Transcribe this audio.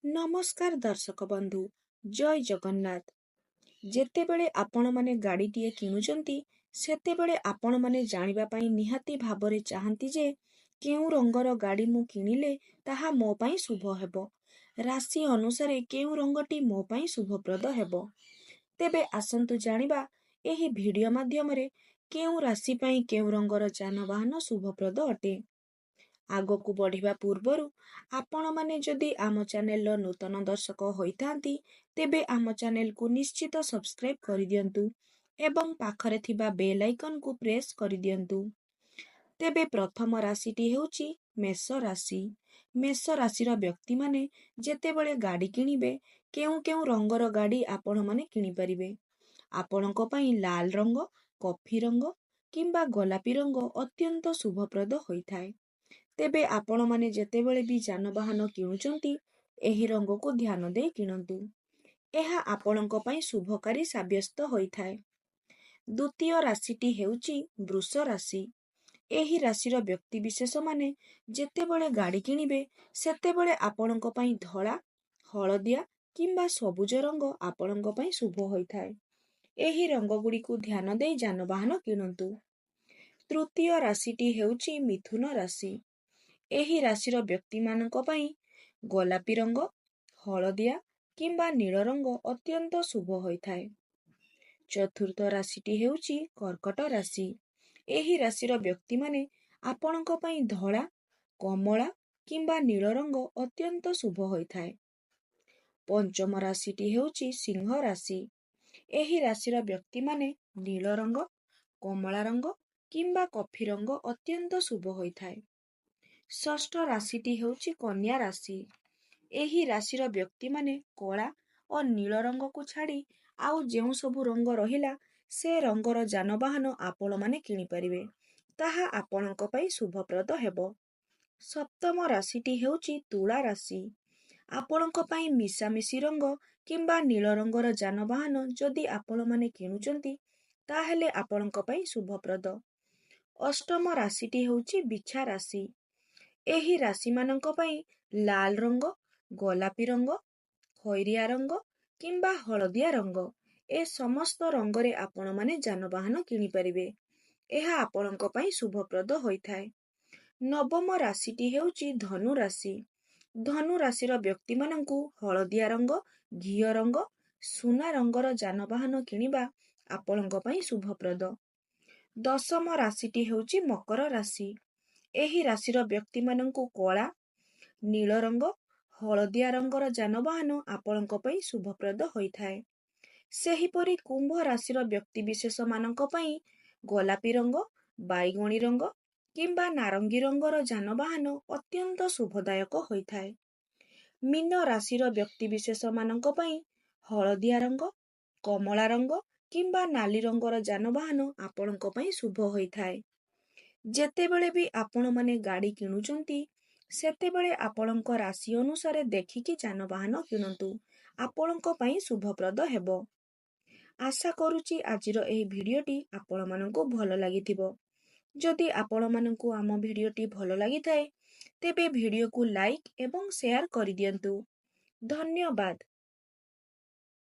नमस्कार दर्शक बंधु, जय जगन्नाथ। जेतेबेले आपण माने गाड़ीटीए किणुचंती सेतेबेले आपण माने जानिबा पई निहाती भाबरे चाहंती जे केउ रंगर गाड़ी मु किणिले ताहा मो पई शुभ हेबो, राशि अनुसारे केउ रंगटी मो पई शुभप्रद हेबो। तेबे आसंतु जानिबा एही भिडियो माध्यमरे केउ राशि पई केउ रंगर जानवाहन शुभप्रद अटे। आगकू बढ़िबा पूर्वरु आपण माने जदि आम चैनल नूतन दर्शक होइतांती तेबे आम चैनल को निश्चित सब्सक्राइब कर दियंतु एवं पाखरे थिबा बेल आइकन को प्रेस कर दियंतु। तेबे प्रथम राशिटी हेउची मेष राशि। मेष राशिर व्यक्ति माने जेतेबेले गाड़ी किनिबे केउ केउ रंगर गाड़ी आपण माने किनि परिबे। आपणको पई लाल रंग, कॉफी रंग किंबा गोलापी रंग अत्यंत शुभप्रद होइथाय। तेबे आपण माने जेतेबेले भी जानवाहन किणुचंती एही रंग को ध्यान दे किणंतु, एहा आपणको पई शुभकारी साब्यस्त होइथाय। द्वितीय राशिटी हेउची वृष राशि। एही राशिर व्यक्ति विशेष माने जेतेबेले गाड़ी किनिबे सेतेबेले आपणको पई धळा, हळदिया किंबा सबुज रंग आपणको पई शुभ होइथाय। एही रंग गुडी को ध्यान दे जानवाहन किणंतु। तृतीय राशिटी हेउची मिथुन राशि। एही राशिर व्यक्ति मानक पई गोलापी रंग, हळदिया किंबा नील रंग अत्यंत शुभ होइथाय। चतुर्थ राशिटी हेउची कर्कट राशि। एही राशिर व्यक्ति माने आपणको पई धळा, कमला किंबा नील रंग अत्यंत शुभ होइथाय। पंचम राशिटी हेउची सिंह राशि। एही राशिर व्यक्ति माने नील रंग, कमला रंग किंबा कॉफी रंग अत्यंत शुभ होइथाय। षष्ठ राशिटी हेउची कन्या राशि। एही राशिर व्यक्ति माने कला और नील रंग को छाड़ी आउ जेउ सबु रंग रहिला से रंगर जानवाहन आपण माने किनि परिबे, ताहा आपणको पई शुभप्रद हेबो। सप्तम राशिटी हेउची तुला राशि। आपणको पई मिशामिशी रंग किंबा नील रंगर जानवाहन जदि आपण माने किणुचंती ताहेले आपणको पई शुभप्रद। अष्टम राशिटी हेउची बिछा राशि। एही राशि मानक पई लाल रंग, गोलापी रंग, खैरिया रंग किंबा हळदिया रंग ए समस्त रंगरे आपण माने जानवाहन किनि परिबे, एहा आपणको पई शुभप्रद होइथाय। नवम राशिटी हेउची धनु राशि। धनु राशिर व्यक्ति मानंकु हळदिया रंग, घिय रंग, सुना रंगर जानवाहन किनिबा आपणको पई शुभप्रद। दशम राशिटी हेउची मकर राशि। एही राशिर व्यक्ति मानंकु कला, नील रंग, हळदिया रंगर जानवाहन आपणको पई शुभप्रद होइथाय। सेहीपरि कुंभ राशिर व्यक्ति विशेष मानक पई गोलापी रंग, बाइगणी रंग किंबा नारंगी रंगर जानवाहन अत्यंत शुभदायक होइथाय। मीन राशिर व्यक्ति विशेष मानक पई हळदिया रंग, कमला रंग किंबा नाली रंगर जानवाहन आपणको पई शुभ होइथाय। जेतेबेले भी आपण माने गाड़ी किणुचंती सेतेबेले आपणको राशि अनुसारे देखिकी जानवाहन किणंतु, आपणको पई शुभप्रद हेबो। आशा करूची आजिर एही भिडियोटी आपण मानंकु भल लागिथिबो। जदि आपण मानंकु आम भिडियोटी भल लागिथाय तेबे भिडियो को लाइक एवं शेयर करि दियंतु। धन्यवाद।